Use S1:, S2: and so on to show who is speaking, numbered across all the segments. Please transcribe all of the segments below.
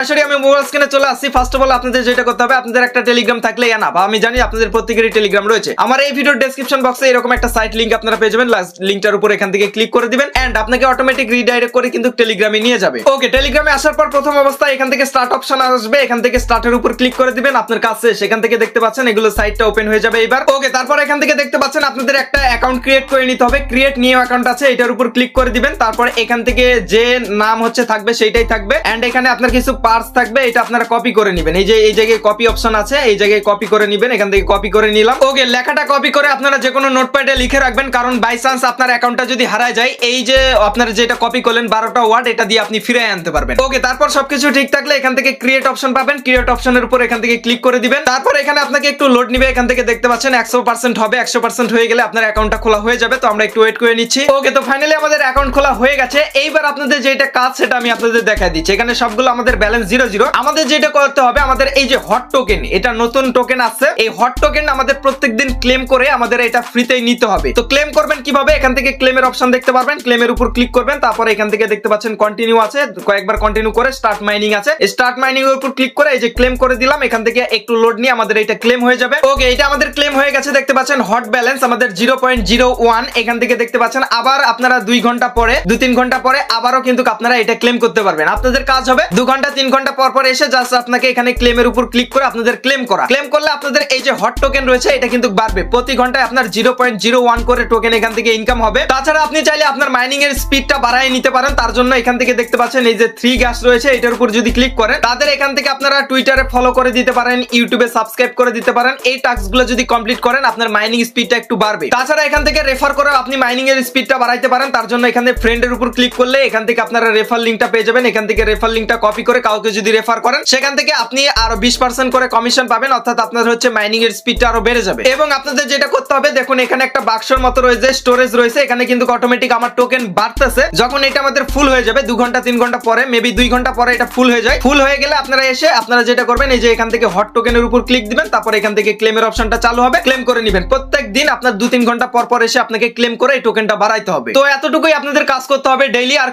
S1: সরাসরি আমি মোবাইল স্ক্রিনে চলে আসছি। ফার্স্ট অফ অল আপনাদের যেটা করতে হবে, আপনাদের একটা টেলিগ্রাম থাকলে না, বা আমি জানি আপনাদের প্রত্যেকেরই টেলিগ্রাম রয়েছে। আমার এই ভিডিওর ডেসক্রিপশন বক্সে এরকম একটা সাইট লিংক আপনারা পেয়ে যাবেন। লিংকটার উপর এখান থেকে ক্লিক করে দিবেন এন্ড আপনাকে অটোমেটিক রিডাইরেক্ট করে কিন্তু টেলিগ্রামে নিয়ে যাবে। ওকে, টেলিগ্রামে আসার পর প্রথম অবস্থায় এখান থেকে স্টার্ট অপশন আসবে, এখান থেকে স্টার্টের উপর ক্লিক করে দিবেন। আপনার কাছে সেখান থেকে দেখতে পাচ্ছেন এগুলো সাইটটা ওপেন হয়ে যাবে এবার। ওকে, তারপর এখান থেকে দেখতে পাচ্ছেন আপনাদের একটা অ্যাকাউন্ট ক্রিয়েট করে নিতে হবে। ক্রিয়েট নিউ অ্যাকাউন্ট আছে, এটার উপর ক্লিক করে দিবেন। তারপর এখান থেকে যে নাম হচ্ছে থাকবে সেইটাই থাকবে এন্ড এখানে আপনার কিছু পার্টস থাকবে, এটা আপনারা কপি করে নেবেন। এই যে এই জায়গায় কপি অপশন আছে, এই জায়গায় কপি করে নেবেন। এখান থেকে কপি করে নিলাম। ওকে, লেখাটা কপি করে আপনারা যে কোনো নোটপ্যাডে লিখে রাখবেন, কারণ বাই চান্স আপনার অ্যাকাউন্টটা যদি হারায় যায়, এই যে আপনারা যেটা কপি করলেন 12টা ওয়ার্ড, এটা দিয়ে আপনি ফিরে আনতে পারবেন। ওকে, তারপর সবকিছু ঠিক থাকলে এখান থেকে ক্রিয়েট অপশন পাবেন। ক্রিয়েট অপশনের উপর এখান থেকে ক্লিক করে দিবেন। তারপর এখানে আপনাকে একটু লোড নিবে। এখান থেকে দেখতে পাচ্ছেন 100% হবে। 100% হয়ে গেলে আপনার অ্যাকাউন্টটা খোলা হয়ে যাবে। তো আমরা একটু ওয়েট করে নিচ্ছি। ওকে, তো ফাইনালি আমাদের অ্যাকাউন্ট খোলা হয়ে গেছে। এইবার আপনাদের যেটা কাজ সেটা আমি আপনাদের দেখাই দিচ্ছি। এখানে সবগুলো আমাদের ব্যালেন্স 0 আমাদের যেটা করতে হবে, আমাদের এই যে হট টোকেন, এটা নতুন টোকেন আছে। এই হট টোকেন আমাদের প্রত্যেকদিন ক্লেম করে আমাদের এটা ফ্রিতেই নিতে হবে। তো ক্লেম করবেন কিভাবে, এখান থেকে ক্লেমের অপশন দেখতে পারবেন। ক্লেমের উপর ক্লিক করবেন। তারপর এখান থেকে দেখতে পাচ্ছেন কন্টিনিউ আছে, কয়েকবার কন্টিনিউ করে স্টার্ট মাইনিং আছে। স্টার্ট মাইনিং এর উপর ক্লিক করে এই যে ক্লেম করে দিলাম। এখান থেকে একটু লোড নিয়ে আমাদের এটা ক্লেম হয়ে যাবে। ওকে, এটা আমাদের ক্লেম হয়ে গেছে। দেখতে পাচ্ছেন হট ব্যালেন্স আমাদের 0.01। এখান থেকে দেখতে পাচ্ছেন আবার আপনারা 2-3 ঘন্টা পরে আবারও কিন্তু আপনারা এটা ক্লেম করতে পারবেন। আপনাদের কাজ হবে 2-3 ঘন্টা পর পর এসে জাস্ট আপনাকে এখানে ক্লেমের উপর ক্লিক করে আপনাদের ক্লেম করা। ক্লেম করলে আপনাদের এই যে হট টোকেন রয়েছে এটা কিন্তু বাড়বে। প্রতি ঘন্টায় আপনার 0.01 করে টোকেন এখান থেকে ইনকাম হবে। তাছাড়া আপনি চাইলে আপনার মাইনিং এর স্পিডটা বাড়ায় নিতে পারেন। তার জন্য এখান থেকে দেখতে পাচ্ছেন এই যে 3 গ্যাস রয়েছে, এটার উপর যদি ক্লিক করেন, তাদের এখান থেকে আপনারা টুইটারে ফলো করে দিতে পারেন, ইউটিউবে সাবস্ক্রাইব করে দিতে পারেন। এই টাস্কগুলো যদি কমপ্লিট করেন আপনার মাইনিং স্পিডটা একটু বাড়বে। তাছাড়া এখান থেকে রেফার করে আপনি মাইনিং এর স্পিডটা বাড়াইতে পারেন। তার জন্য এখানে ফ্রেন্ডের উপর ক্লিক করলে এখান থেকে আপনারা রেফার লিংকটা পেয়ে যাবেন। এখান থেকে রেফার লিংকটা কপি করে কাউকে যদি রেফার করেন, সেখান থেকে আপনি আরো 20% করে কমিশন পাবেন, অর্থাৎ আপনার হচ্ছে মাইনিং এর স্পিডটা আরো বেড়ে যাবে। এবং আপনাদের যেটা করতে হবে, দেখুন এখানে একটা বাক্সর মতো রয়েছে, স্টোরেজ রয়েছে। এখানে কিন্তু অটোমেটিক আমার টোকেন বাড়তেছে। যখন এটা আমাদের ফুল হয়ে যাবে 2-3 ঘন্টা পরে, মেবি 2 ঘন্টা পরে এটা ফুল হয়ে যায়। ফুল হয়ে গেলে আপনারা এসে আপনারা যেটা করবেন, এই যে এখান থেকে হট টোকেনের উপর ক্লিক দিবেন। তারপর এখান থেকে ক্লেমের অপশনটা চালু হবে, ক্লেম করে নেবেন। প্রত্যেক দিন আপনার 2-3 ঘন্টা পর পর এসে আপনাকে ক্লেম করে এই টোকেনটা বাড়াইতে হবে। তো এতটুকুই আপনাদের কাজ করতে হবে ডেইলি, আর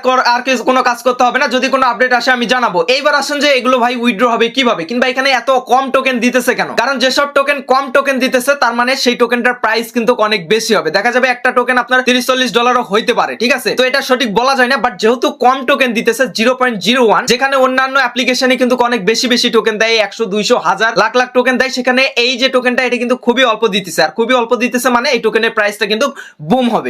S1: কোনো কাজ করতে হবে না। যদি কোনো আপডেট আসে আমি জানাবো। এইবার আসুন যে এগুলো ভাই উইথড্র হবে কিভাবে, কিংবা এখানে এত কম টোকেন দিতেছে কেন? কারণ যেসব টোকেন কম টোকেন দিতেছে তার মানে সেই টোকেনটার প্রাইস কিন্তু অনেক বেশি হবে। দেখা যাবে একটা টোকেন আপনার $30-40 হইতে পারে, ঠিক আছে? তো এটা সঠিক বলা যায় না, বাট যেহেতু কম টোকেন দিতেছে 0.01, যেখানে অন্যান্য অ্যাপ্লিকেশনে কিন্তু অনেক বেশি টোকেন দেয়, 100-200-1000 লাখ টোকেন দেয়, সেখানে এই যে টোকেনটা এটা কিন্তু খুবই অল্প দিতেছে। আর খুবই অল্প দিতেছে মানে এই টোকেনের প্রাইসটা কিন্তু বুম হবে।